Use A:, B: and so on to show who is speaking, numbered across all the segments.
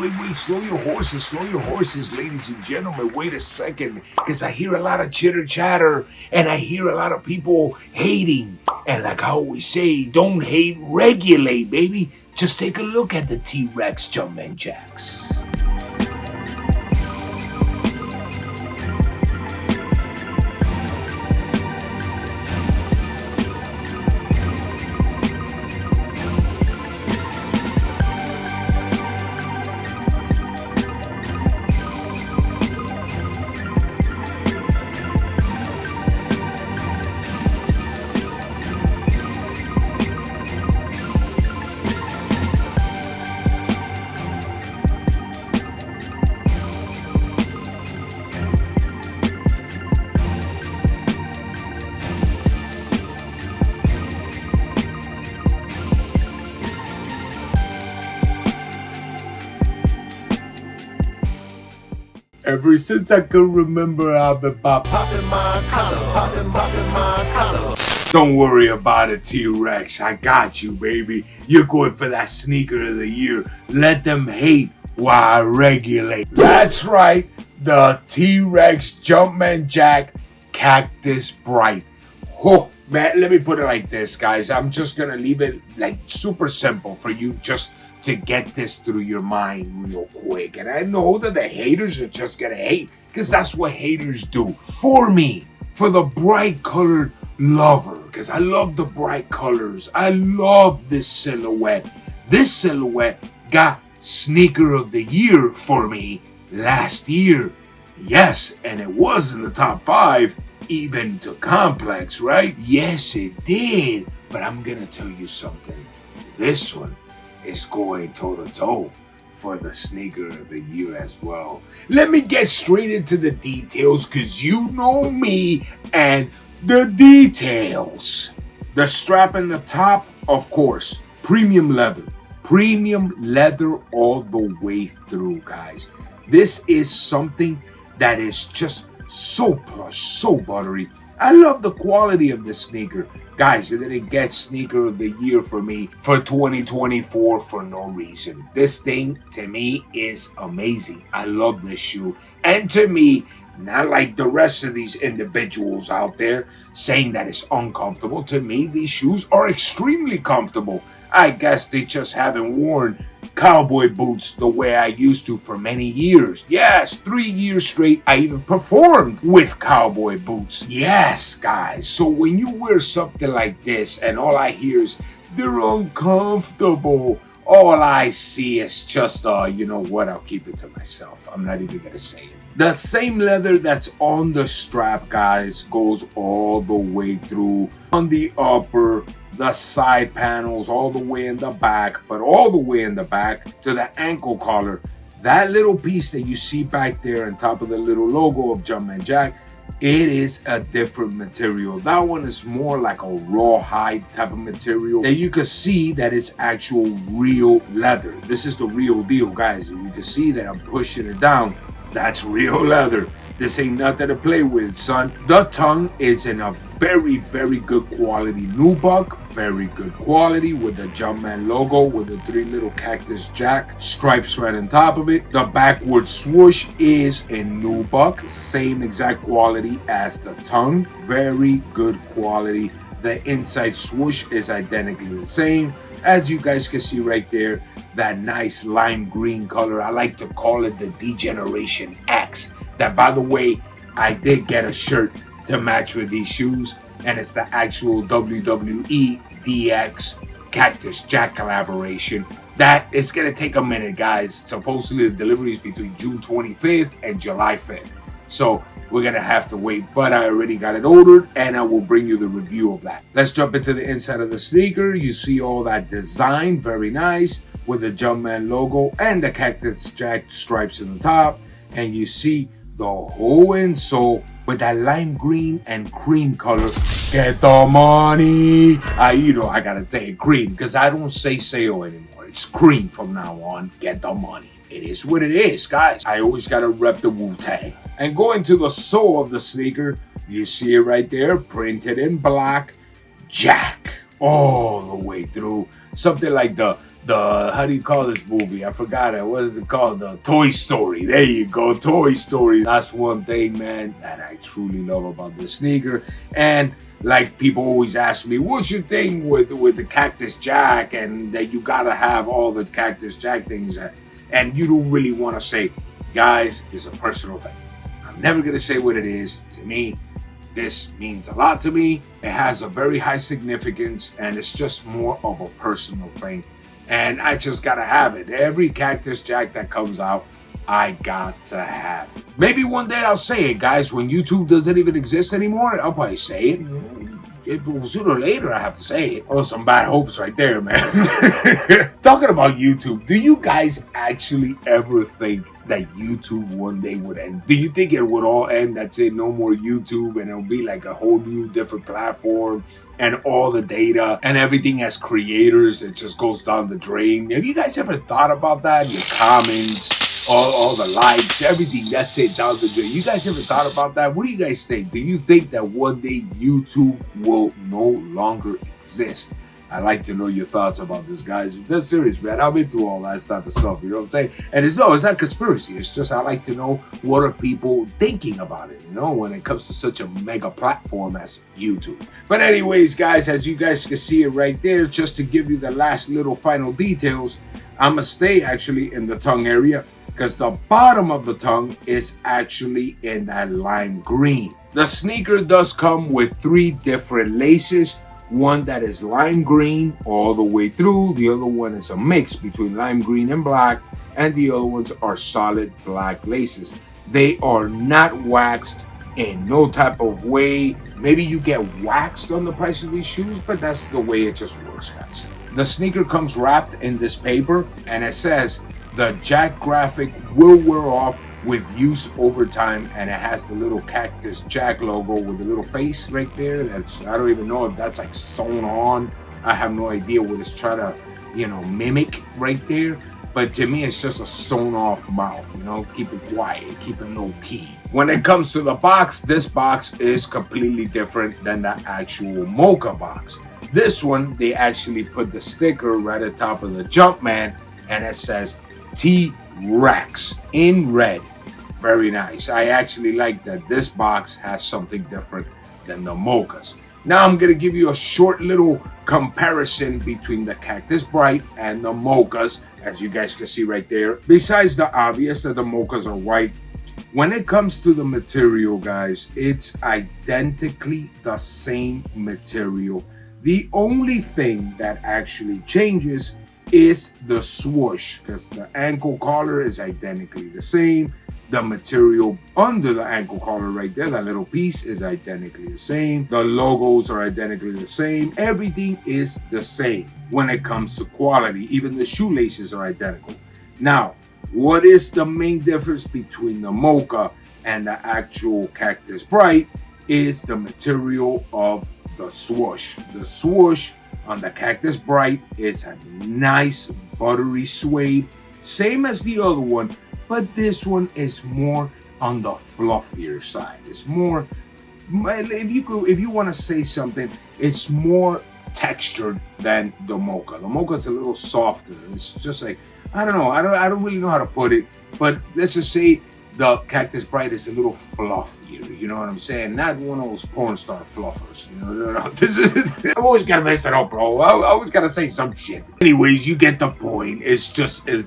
A: wait. Slow your horses, ladies and gentlemen. Wait a second, because I hear a lot of chitter chatter and I hear a lot of people hating. And like I always say, don't hate, regulate, baby. Just take a look at the T-Rex Jumpman jacks. Ever since I can remember, I've been popping my collar. Don't worry about it, T-Rex. I got you, baby. You're going for that sneaker of the year. Let them hate while I regulate. That's right, the T-Rex Jumpman Jack Cactus Bright. Oh, man, let me put it like this, guys. I'm just gonna leave it like super simple for you just to get this through your mind real quick. And I know that the haters are just gonna hate, because that's what haters do. For me, for the bright colored lover, because I love the bright colors. I love this silhouette. This silhouette got sneaker of the year for me last year. Yes, and it was in the top 5, even to Complex, right? Yes, it did. But I'm gonna tell you something. This one is going toe-to-toe for the sneaker of the year as well. Let me get straight into the details, because you know me and the details. The strap in the top, of course, premium leather. Premium leather all the way through, guys. This is something that is just so plush, so buttery. I love the quality of this sneaker. Guys, it didn't get sneaker of the year for me for 2024 for no reason. This thing, to me, is amazing. I love this shoe. And to me, not like the rest of these individuals out there saying that it's uncomfortable. To me, these shoes are extremely comfortable. I guess they just haven't worn cowboy boots the way I used to for many years. Yes, 3 years straight, I even performed with cowboy boots. Yes, guys. So when you wear something like this and all I hear is, they're uncomfortable, all I see is just, you know what, I'll keep it to myself. I'm not even gonna say it. The same leather that's on the strap, guys, goes all the way through on the upper, the side panels, all the way in the back, but all the way in the back to the ankle collar. That little piece that you see back there on top of the little logo of Jumpman Jack, it is a different material. That one is more like a rawhide type of material that you can see that it's actual real leather. This is the real deal, guys. You can see that I'm pushing it down. That's real leather. This ain't nothing to play with, son. The tongue is in a very, very good quality nubuck. Very good quality with the Jumpman logo with the 3 little Cactus Jack stripes right on top of it. The backward swoosh is in nubuck. Same exact quality as the tongue. Very good quality. The inside swoosh is identically the same. As you guys can see right there, that nice lime green color. I like to call it the Degeneration X. That, by the way, I did get a shirt to match with these shoes, and it's the actual WWE DX Cactus Jack collaboration. That it's gonna take a minute, guys. Supposedly the delivery is between June 25th and July 5th. So we're gonna have to wait, but I already got it ordered and I will bring you the review of that. Let's jump into the inside of the sneaker. You see all that design, very nice, with the Jumpman logo and the Cactus Jack stripes in the top. And you see the whole insole with that lime green and cream color. Get the money. I gotta say cream because I don't say sale anymore. It's cream from now on. Get the money. It is what it is, guys. I always gotta rep the Wu-Tang. And going to the sole of the sneaker, you see it right there, printed in black, Jack, all the way through. Something like the how do you call this movie? I forgot it. What is it called? The Toy Story. There you go, Toy Story. That's one thing, man, that I truly love about this sneaker. And like people always ask me, what's your thing with the Cactus Jack, and that you gotta have all the Cactus Jack things, and you don't really want to say, guys, it's a personal thing. I'm never gonna say what it is. To me, this means a lot to me. It has a very high significance, and it's just more of a personal thing. And I just gotta have it. Every Cactus Jack that comes out, I got to have it. Maybe one day I'll say it, guys. When YouTube doesn't even exist anymore, I'll probably say it. Sooner or later, I have to say it. Oh, some bad hopes right there, man. Talking about YouTube, do you guys actually ever think that YouTube one day would end? Do you think it would all end? That's it, no more YouTube, and it'll be like a whole new different platform, and all the data and everything as creators, it just goes down the drain? Have you guys ever thought about that? Your comments, all the likes, everything, that's it, down the drain. You guys ever thought about that? What do you guys think? Do you think that one day YouTube will no longer exist? I'd like to know your thoughts about this, guys. That's serious, man. I'm into all that type of stuff, you know what I'm saying? And it's not conspiracy. It's just I like to know what are people thinking about it, you know, when it comes to such a mega platform as YouTube. But anyways, guys, as you guys can see it right there, just to give you the last little final details, I'm gonna stay actually in the tongue area, because the bottom of the tongue is actually in that lime green. The sneaker does come with 3 different laces. One that is lime green all the way through. The other one is a mix between lime green and black. And the other ones are solid black laces. They are not waxed in no type of way. Maybe you get waxed on the price of these shoes, but that's the way it just works, guys. The sneaker comes wrapped in this paper, and it says, the Jack graphic will wear off with use over time, and it has the little Cactus Jack logo with the little face right there. I don't even know if that's like sewn on. I have no idea what it's trying to, mimic right there. But to me, it's just a sewn off mouth, keep it quiet, keep it low key. When it comes to the box, this box is completely different than the actual Mocha box. This one, they actually put the sticker right at the top of the Jumpman, and it says T-Rex in red. Very nice. I actually like that this box has something different than the Mochas. Now I'm going to give you a short little comparison between the Cactus Bright and the Mochas, as you guys can see right there. Besides the obvious that the Mochas are white, when it comes to the material, guys, it's identically the same material. The only thing that actually changes is the swoosh, because the ankle collar is identically the same. The material under the ankle collar right there, that little piece, is identically the same. The logos are identically the same. Everything is the same when it comes to quality. Even the shoelaces are identical. Now, what is the main difference between the Mocha and the actual Cactus Bright is the material of the swoosh. The swoosh on the Cactus Bright is a nice buttery suede, same as the other one, but this one is more on the fluffier side. It's more, if you want to say something, it's more textured than the Mocha. The Mocha is a little softer. It's just like, I don't know. I don't really know how to put it, but let's just say the Cactus Bright is a little fluffier. You know what I'm saying? Not one of those porn star fluffers. I've always got to mess it up, bro. I always got to say some shit. Anyways, you get the point. It's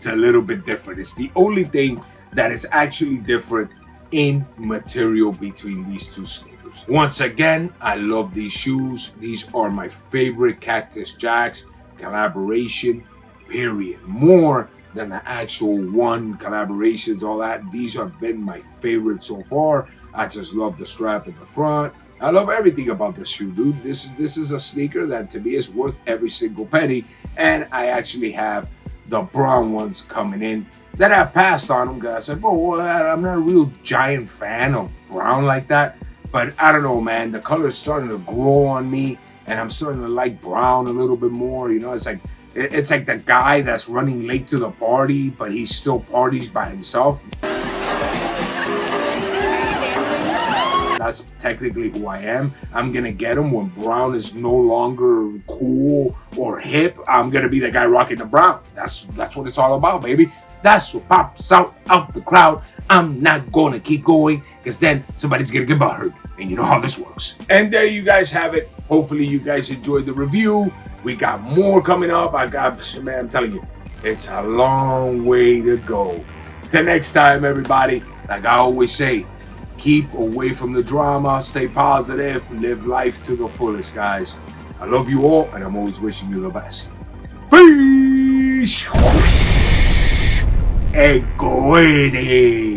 A: a little bit different. It's the only thing that is actually different in material between these two sneakers. Once again, I love these shoes. These are my favorite Cactus Jacks collaboration, period. More than the actual one collaborations, all that. These have been my favorite so far. I just love the strap in the front. I love everything about this shoe, dude. This is a sneaker that to me is worth every single penny. And I actually have the brown ones coming in that I passed on them, because I said, bro, I'm not a real giant fan of brown like that. But I don't know, man. The color is starting to grow on me, and I'm starting to like brown a little bit more. It's like the guy that's running late to the party, but he still parties by himself. That's technically who I am. I'm gonna get them when brown is no longer cool or hip. I'm gonna be the guy rocking the brown. That's what it's all about, baby. That's what pops out of the crowd. I'm not gonna keep going because then somebody's gonna get butthurt. And you know how this works. And there you guys have it. Hopefully you guys enjoyed the review. We got more coming up. Man, I'm telling you, it's a long way to go. Till next time, everybody, like I always say, keep away from the drama, stay positive, live life to the fullest, guys. I love you all, and I'm always wishing you the best. Peace! Egoede!